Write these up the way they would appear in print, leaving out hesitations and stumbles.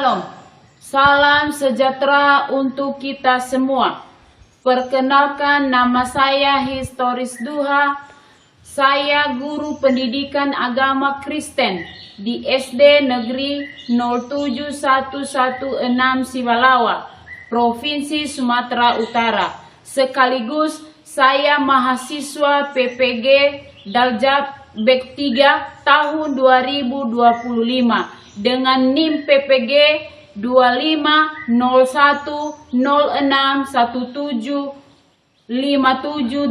Shalom, salam sejahtera untuk kita semua. Perkenalkan, nama saya Historis Duha. Saya guru pendidikan agama Kristen di SD Negeri 07116 Sibalawa, Provinsi Sumatera Utara. Sekaligus saya mahasiswa PPG Daljab Bek 3 tahun 2025 dengan NIM PPG 2501061757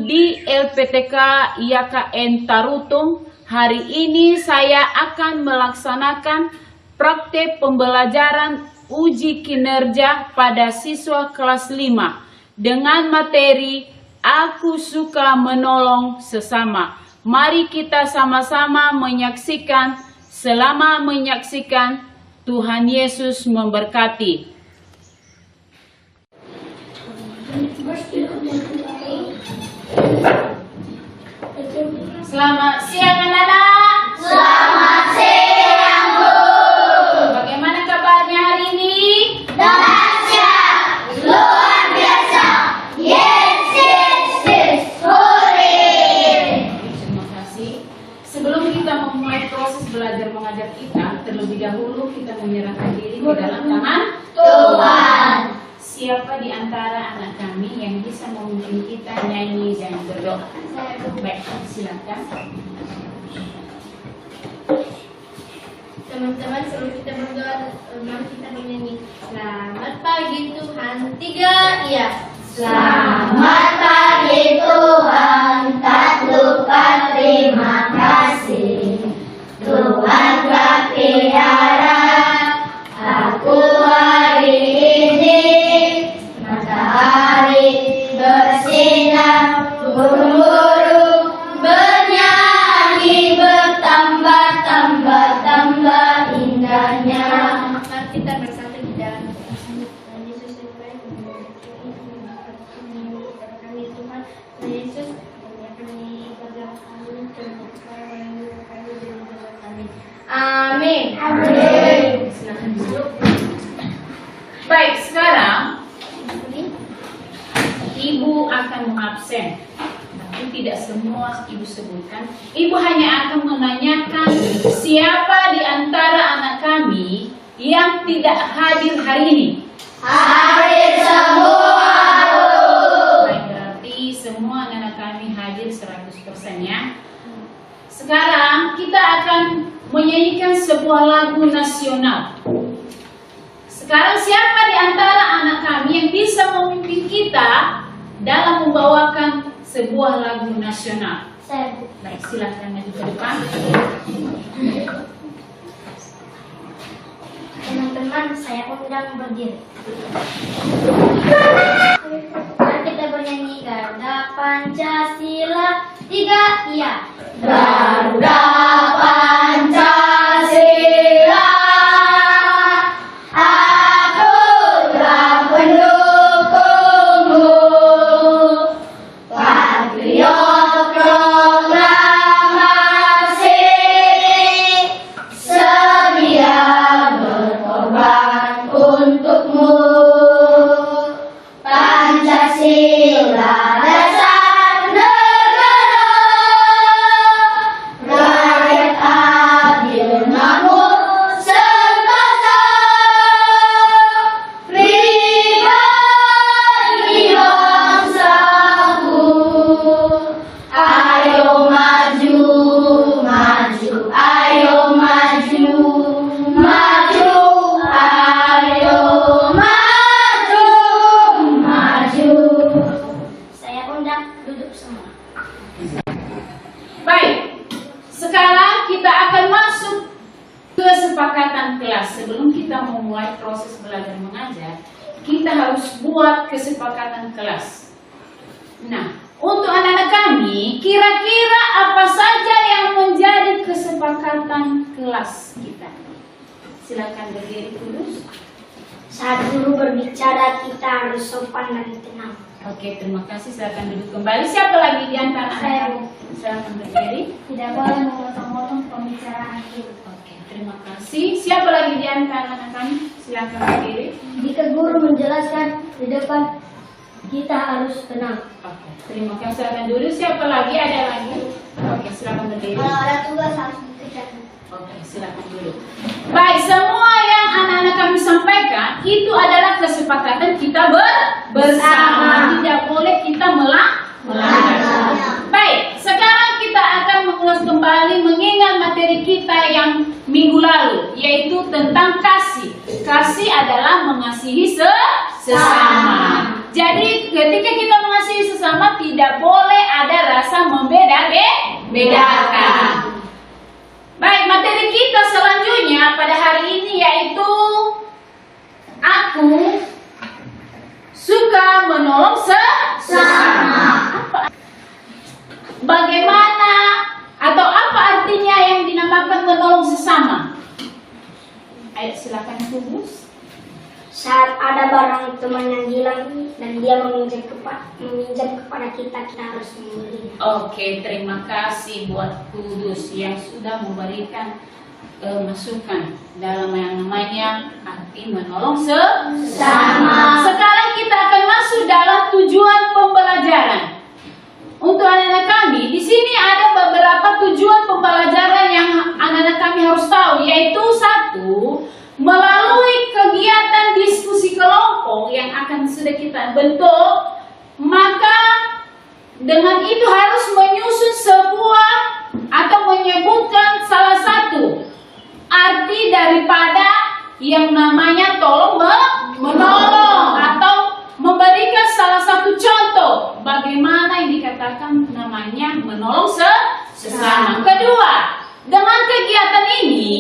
di LPTK IAKN Tarutung. Hari ini saya akan melaksanakan praktek pembelajaran uji kinerja pada siswa kelas 5 dengan materi Aku Suka Menolong Sesama. Mari kita sama-sama menyaksikan. Selama menyaksikan, Tuhan Yesus memberkati. Selamat siang anak-anak. Selamat siang, Bu. Bagaimana kabarnya hari ini? Dahsyat, luar biasa. Yes, yes, yes. Hore. Terima kasih. Sebelum kita memulai proses belajar mengajar kita, terlebih dahulu kita menyerahkan diri ke dalam tangan Tuhan. Siapa di antara anak kami yang bisa memimpin kita nyanyi dan berdoa? Baik, silakan. Teman-teman, sebelum kita berdoa, mari kita bernyanyi. Selamat pagi Tuhan. 3, iya. Selamat pagi Tuhan, tak lupa terima kasih. Tuhan telah pelihara aku hari ini. Matahari bersinar, burung-burung bernyanyi, bertambah indahnya. Mari kita bersatu di dalam Yesus yang baik, kami Tuhan, Yesus kami berdoa kami kami. Amin. Amin. Silakan duduk. Baik, sekarang Ibu akan mengabsen, tapi tidak semua Ibu sebutkan. Ibu hanya akan menanyakan siapa di antara anak kami yang tidak hadir hari ini. Hadir semua. Baik, berarti semua anak kami hadir 100% ya. Sekarang kita akan menyanyikan sebuah lagu nasional. Sekarang siapa di antara anak kami yang bisa memimpin kita dalam membawakan sebuah lagu nasional? Saya. Baik, silakan maju ke depan. Teman-teman, saya undang berdiri. Mari kita bernyanyi Garuda Pancasila 3, iya. Garuda Pancasila, aku telah mendukungmu. Patriot proklamasi, sedia berkorban untukmu. Pancasila dasar negara, rakyat adil makmur sentosa, pribadi bangsaku. Ayo maju, maju, ayo maju, maju, ayo maju, maju. Saya undang duduk semua. Baik, sekarang kita akan masuk ke kesepakatan kelas. Sebelum kita memulai proses belajar mengajar, kita harus buat kesepakatan kelas. Nah, untuk anak-anak kami, kira-kira apa saja yang menjadi kesepakatan kelas kita? Silakan berdiri dulu. Saat guru berbicara, kita harus sopan dan tenang. Oke, terima kasih. Silakan duduk kembali. Siapa lagi di antara Saya. anak-anak? Silakan berdiri. Tidak boleh memotong-motong pembicaraan guru. Oke. terima kasih. Siapa lagi di antara anak kami? Silakan berdiri. Jika guru menjelaskan di depan, kita harus tenang. Oke, terima kasih. Silakan dulu. Siapa lagi? Ada lagi? Oke, silakan berdiri. Kalau ada tugas harus dikerjakan. Oke, silakan dulu. Baik, semua yang anak-anak kami sampaikan itu adalah kesepakatan kita bersama. Tidak boleh kita melanggar. Baik, sekarang kita akan mengulas kembali mengingat materi kita yang minggu lalu, yaitu tentang kasih. Kasih adalah mengasihi sesama. Jadi ketika kita mengasihi sesama tidak boleh ada rasa membedakan. Baik, materi kita selanjutnya pada hari ini yaitu aku suka menolong sesama. Bagaimana atau apa artinya yang dinamakan menolong sesama? Ayo silakan Kubus. Saat ada barang teman yang hilang dan dia meminjam kepada kita harus memberi. Oke, terima kasih buat Kudus yang sudah memberikan masukan dalam yang namanya arti menolong sesama. Sekarang kita akan masuk dalam tujuan pembelajaran. Untuk anak-anak kami, di sini ada beberapa tujuan pembelajaran yang anak-anak kami harus tahu, yaitu satu, melalui kegiatan diskusi kelompok yang akan sudah kita bentuk, maka dengan itu harus menyusun sebuah atau menyebutkan salah satu arti daripada yang namanya tolong menolong atau memberikan salah satu contoh bagaimana yang dikatakan namanya menolong sesama. Kedua, dengan kegiatan ini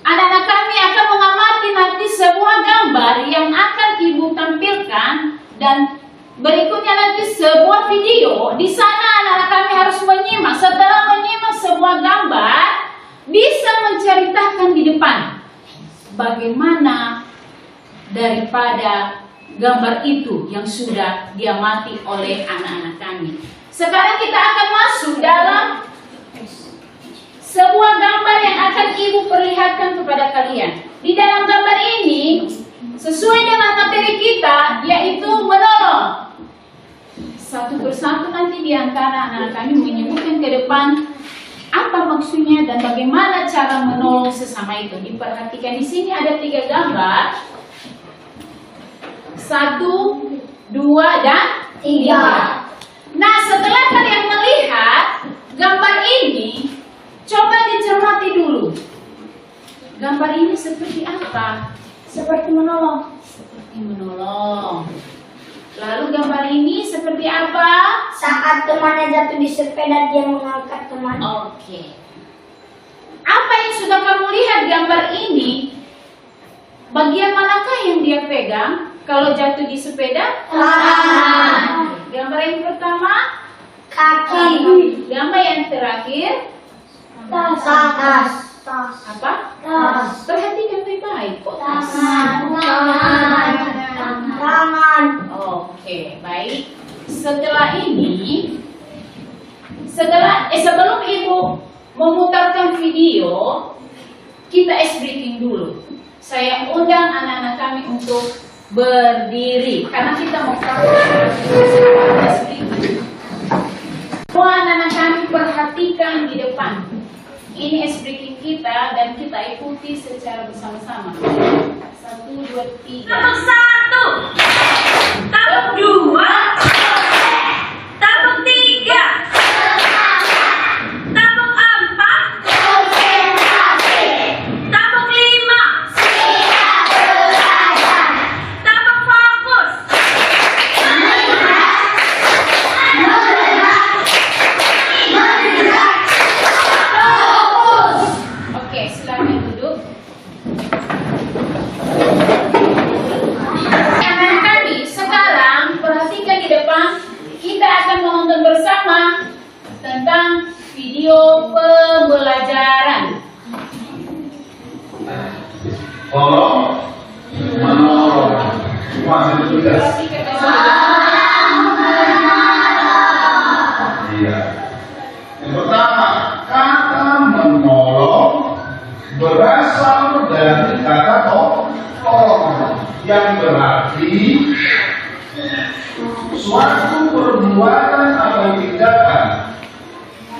anak-anak kami akan mengamati nanti sebuah gambar yang akan ibu tampilkan dan berikutnya nanti sebuah video. Di sana anak-anak kami harus menyimak. Setelah menyimak sebuah gambar, bisa menceritakan di depan bagaimana daripada gambar itu yang sudah diamati oleh anak-anak kami. Sekarang kita akan masuk dalam sebuah gambar yang akan ibu perlihatkan kepada kalian. Di dalam gambar ini sesuai dengan materi kita, yaitu menolong. Satu persatu nanti di antara anak-anak kami menyebutkan ke depan apa maksudnya dan bagaimana cara menolong sesama itu. Diperhatikan di sini ada 3 gambar. 1, 2, dan 3. Nah, setelah kalian melihat gambar ini, coba dicermati dulu. Gambar ini seperti apa? Seperti menolong. Seperti menolong. Lalu gambar ini seperti apa? Saat temannya jatuh di sepeda, dia mengangkat teman. Oke. Apa yang sudah kamu lihat gambar ini? Bagian manakah yang dia pegang kalau jatuh di sepeda? Gambar yang pertama? Kaki. Gambar yang terakhir? Tas. Apa? Tas. Perhatikan baik-baik. Kok tas? Tangan. Oke, baik. Setelah ini, sebelum ibu memutarkan video, kita ice breaking dulu. Saya undang anak-anak kami untuk berdiri karena kita mau ice breaking. Semua anak-anak kami perhatikan di depan. Ini ice breaking kita dan kita ikuti secara bersama-sama. 1, 2, 3. Tabung 1, tabung 2, tabung 3, tabung 4, tabung 5, tabung fokus. Oke, silakan duduk. Anak kami sekarang perhatikan di depan, kita akan menonton bersama tentang video pembelajaran. Tolong menolong. Masih tugas. Perhatikan bersama. Iya. Yang pertama, kata menolong yang berarti suatu perbuatan atau tindakan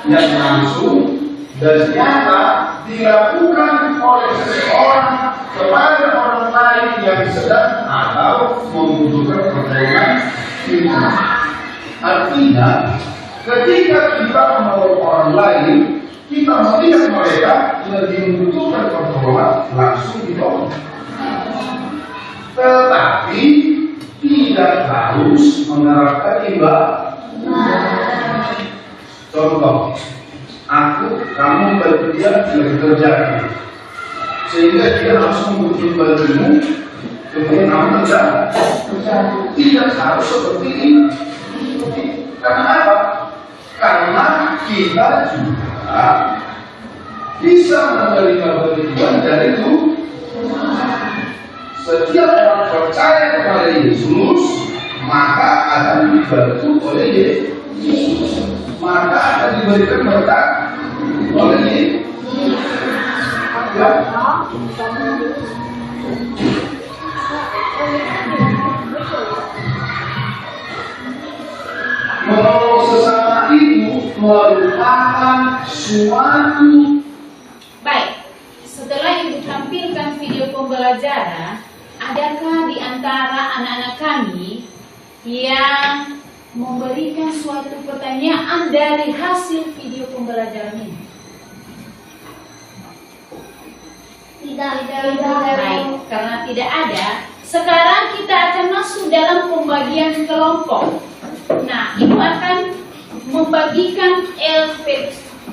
yang langsung dan nyata dilakukan oleh seseorang kepada orang lain yang sedang atau membutuhkan pertolongan kita. Artinya, ketika kita menolong orang lain, kita melihat mereka lebih membutuhkan pertolongan, langsung ditolong. Tetapi tidak harus menerapkan imbalan. Contoh, kamu bantu dia lagi kerja, sehingga dia harus membantumu, kemudian kamu kerja. Tidak harus seperti ini. Karena apa? Karena kita juga bisa menerima bantuan dari Tuhan. Setiap orang percaya kepada Yesus, maka akan dibantu oleh Yesus. Maka akan diberikan berkat oleh Yesus. Ya. Menolong sesama itu merupakan suatu. Baik, setelah Ibu tampilkan video pembelajaran, adakah di antara anak-anak kami yang memberikan suatu pertanyaan dari hasil video pembelajaran ini? Tidak. Baik, karena tidak ada, sekarang kita akan masuk dalam pembagian kelompok. Nah, Ibu akan membagikan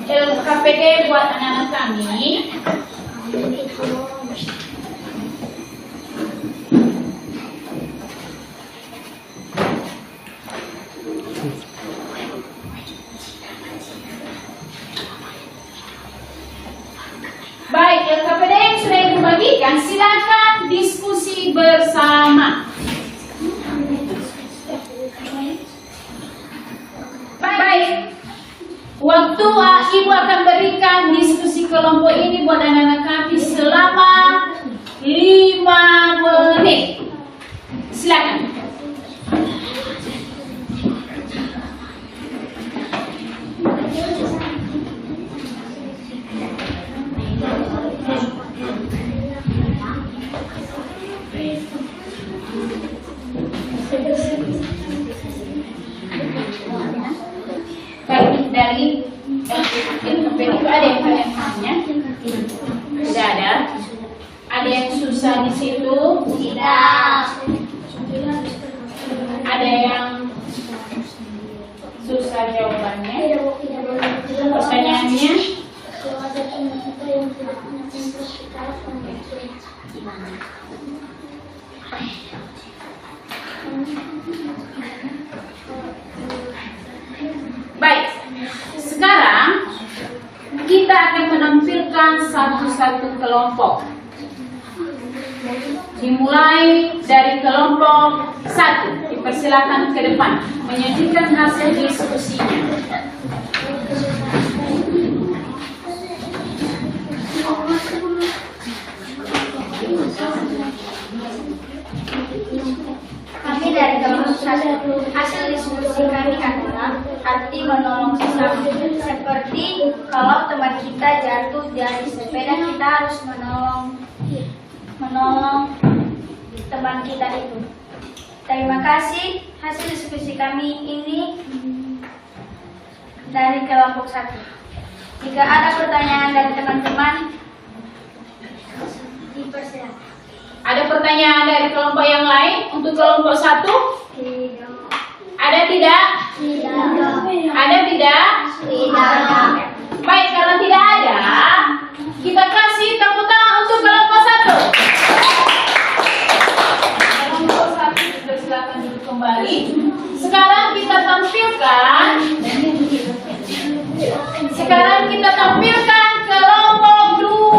LKPD buat anak-anak kami. Baik, LKPD yang sudah Ibu bagikan, silakan diskusi bersama. Baik, waktu Ibu akan berikan diskusi kelompok ini buat anak-anak kami selama 5 menit. Silakan. Baik, dari itu ada yang kalian tanya? Tidak ada. Ada yang susah di situ? Tidak. Ada yang susah jawabannya? Pertanyaannya? Baik, sekarang kita akan menampilkan satu-satu kelompok. Dimulai dari kelompok 1, dipersilakan ke depan menyajikan hasil diskusinya. Kami dari kelompok 1, hasil diskusi kami adalah arti menolong sesama. Seperti kalau teman kita jatuh dari sepeda, kita harus menolong teman kita itu. Terima kasih. Hasil diskusi kami ini dari kelompok 1. Jika ada pertanyaan dari teman-teman, dipersilakan. Ada pertanyaan dari kelompok yang lain untuk kelompok 1? Ada tidak? Ada tidak? Baik, karena tidak ada, kita kasih tepuk tangan untuk kelompok 1. Kelompok 1 silakan duduk kembali. Sekarang kita tampilkan kelompok 2.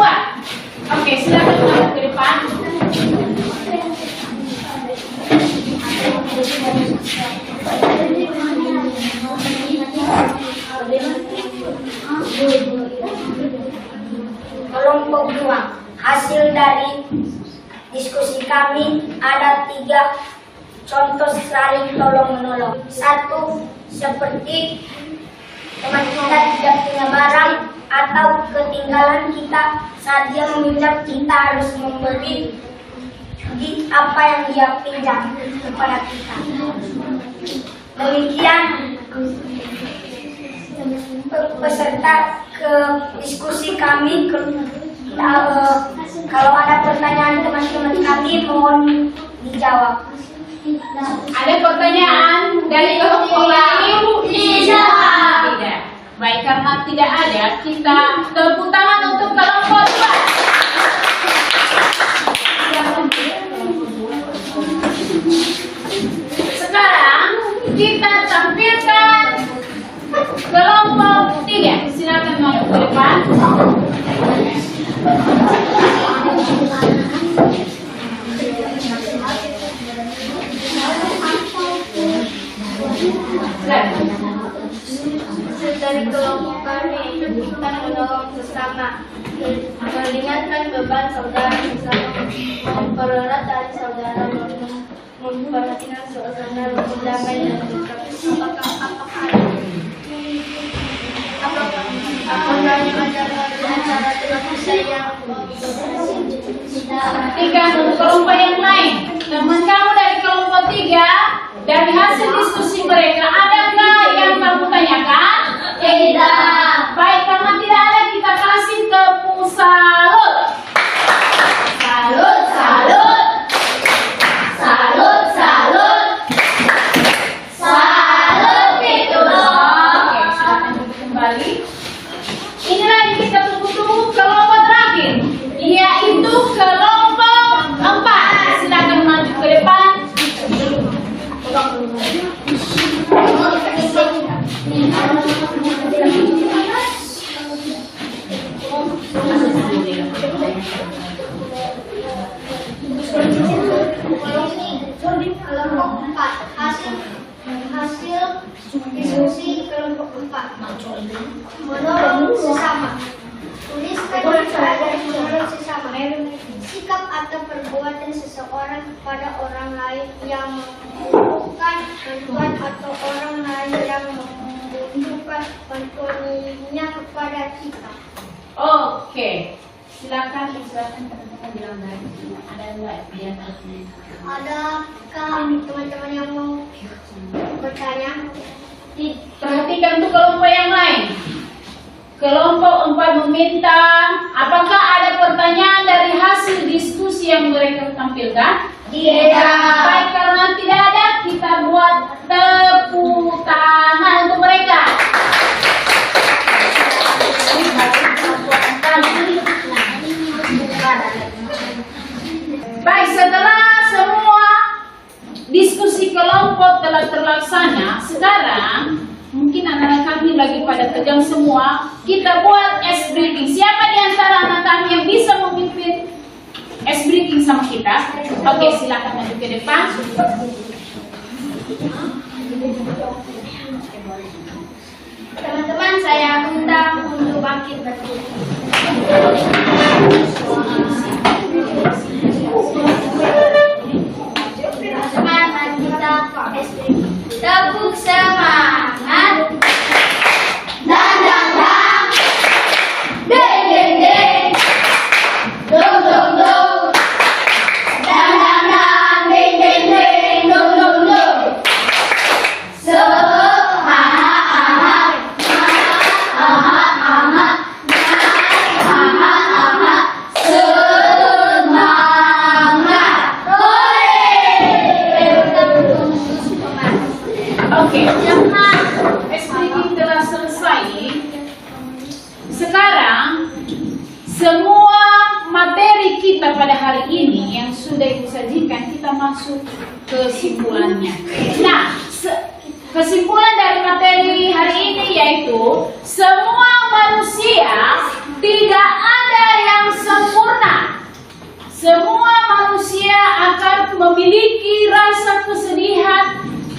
Oke, silakan masuk ke depan. Kelompok 2, hasil dari diskusi kami ada 3 contoh saling tolong-menolong. 1. Seperti teman kita tidak punya barang atau ketinggalan kita, saat dia meminjam kita harus memberi apa yang dia pinjam kepada kita. Demikian peserta ke diskusi kami. Kalau ada pertanyaan teman-teman kami mohon dijawab. Ada pertanyaan dari kelompok lain? Tidak. Baik, karena tidak ada, kita tepuk tangan untuk kelompok 2. Sekarang kita tampilkan kelompok 3. Silakan maju ke depan. Dari kelompok kami kita menolong sesama, meringankan beban saudara sesama, mempererat tali saudara, memperhatikan suasana rukun damai dan apakah mengajarkan dengan cara kasih sayang. Perhatikan untuk kelompok yang lain. Teman kamu dari kelompok 3, dari hasil diskusi mereka, adakah yang kamu tanyakan? Tidak. Baik, karena tidak ada, kita kasih tepuk salut. Salut, salut. Salut, salut. Salut itu dong. Oke, silakan duduk kembali. Inilah yang kita tunggu-tunggu, kelompok terakhir, yaitu kelompok 4. Silakan maju ke depan. Kelompok 4 hasil diskusi kelompok 4 menolong sesama. Tuliskan dari menolong sesama, sikap atau perbuatan seseorang kepada orang lain yang membutuhkan bantuan atau orang lain yang membutuhkan bantuannya kepada kita. Oke, silakan teman-teman bilang dari ada nggak dia? Adakah teman-teman yang mau bertanya? Perhatikan tuh kelompok yang lain. Kelompok 4 meminta, apakah ada pertanyaan dari hasil diskusi yang mereka tampilkan? Tidak. Baik, karena tidak ada, kita buat tepuk tangan untuk mereka. Baik, setelah semua diskusi kelompok telah terlaksana, sekarang mungkin anak-anak kami lagi pada tegang semua. Kita buat ice breaking. Siapa di antara anak kami yang bisa memimpin ice breaking sama kita? Oke, silakan maju ke depan. Teman-teman, saya undang untuk bangkit berdiri. Semangat kita tepuk semangat. Dan dang dang, deng deng deng, dong dong dong, dan dang dang, deng deng deng, dong dong dong. Oke, karena ice breaking telah selesai, sekarang semua materi kita pada hari ini yang sudah Ibu sajikan, kita masuk kesimpulannya. Nah, kesimpulan dari materi hari ini yaitu semua manusia tidak ada yang sempurna. Semua manusia akan memiliki rasa kesedihan,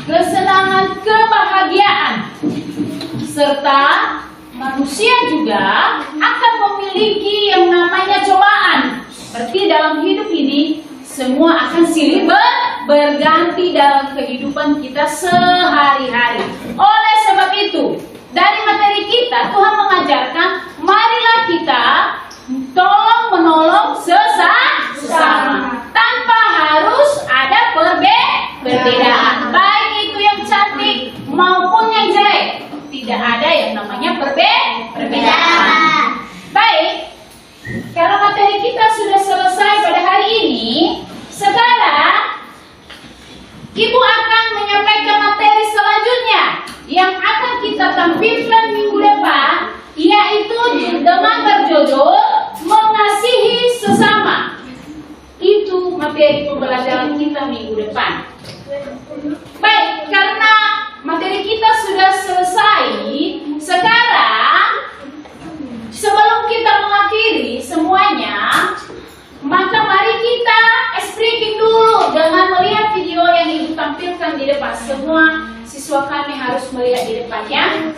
kesenangan, kebahagiaan, serta manusia juga akan memiliki yang namanya cobaan. Seperti dalam hidup ini, semua akan silih berganti dalam kehidupan kita sehari-hari. Oleh sebab itu, dari materi kita Tuhan mengajarkan, marilah kita tolong menolong sesama tanpa harus ada perbedaan, baik itu yang cantik maupun yang jelek. Tidak ada yang namanya perbedaan. Baik, kalau materi kita sudah selesai pada hari ini, sekarang Ibu akan menyampaikan materi selanjutnya yang akan kita tampilkan minggu depan, yaitu dengan berjudul mengasihi sesama. Itu materi pembelajaran kita minggu depan. Baik, karena materi kita sudah selesai, sekarang sebelum kita mengakhiri semuanya, maka mari kita speaking dulu dengan melihat video yang Ibu tampilkan di depan. Semua siswa kami harus melihat di depannya.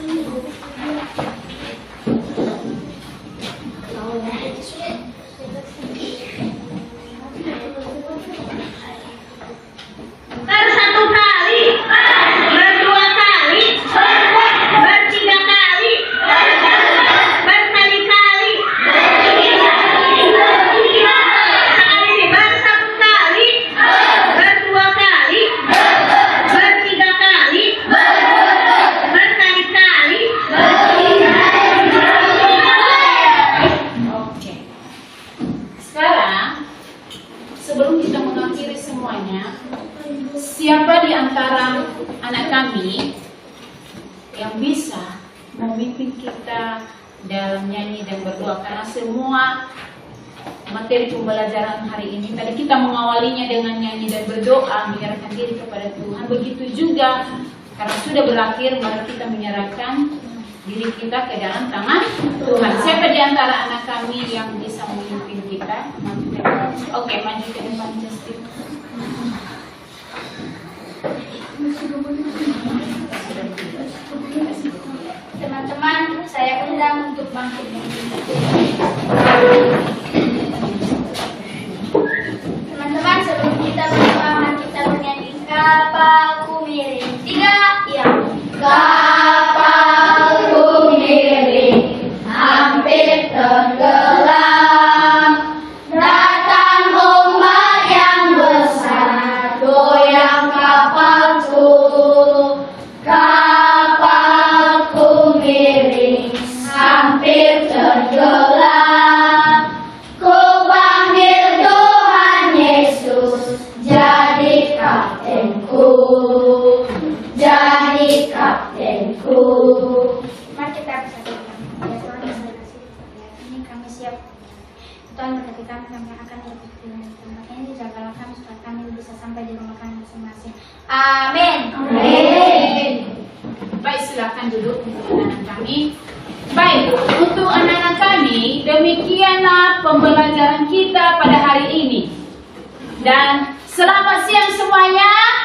Bersatu kali, berdua kali, bertiga kali, berkali-kali. Sekali ini bersatu kali, berdua kali, bertiga kali, berkali-kali. Oke. Sekarang sebelum kita mengakhiri semuanya, siapa di antara anak kami yang bisa memimpin kita dalam nyanyi dan berdoa? Karena semua materi pembelajaran hari ini tadi kita mengawalinya dengan nyanyi dan berdoa, menyerahkan diri kepada Tuhan. Begitu juga karena sudah berakhir, mari kita menyerahkan diri kita ke dalam tangan Tuhan. Siapa di antara anak kami yang bisa memimpin kita? Oke, maju ke depan, Justin. Teman-teman, saya undang untuk bangkit. Teman-teman, sebelum kita berdoa, kita bernyanyi kapalku miring. 3, ya. Kapalku miring, hampir tenggelam. Datang ombak yang besar, goyang kapalku. Kapalku miring, hampir tenggelam. Ku panggil Tuhan Yesus, jadi kaptenku, jadi kaptenku. Mari kita bersatu. Ya Tuhan, terima kasih. Ini kami siap. Tuhan berkati kami akan hidup di tempat ini. Jagalah kami supaya kami bisa sampai di rumah kami masing-masing. Amin. Amin. Baik, silakan duduk untuk anak-anak kami. Baik, untuk anak-anak kami, demikianlah pembelajaran kita pada hari ini. Dan selamat siang semuanya.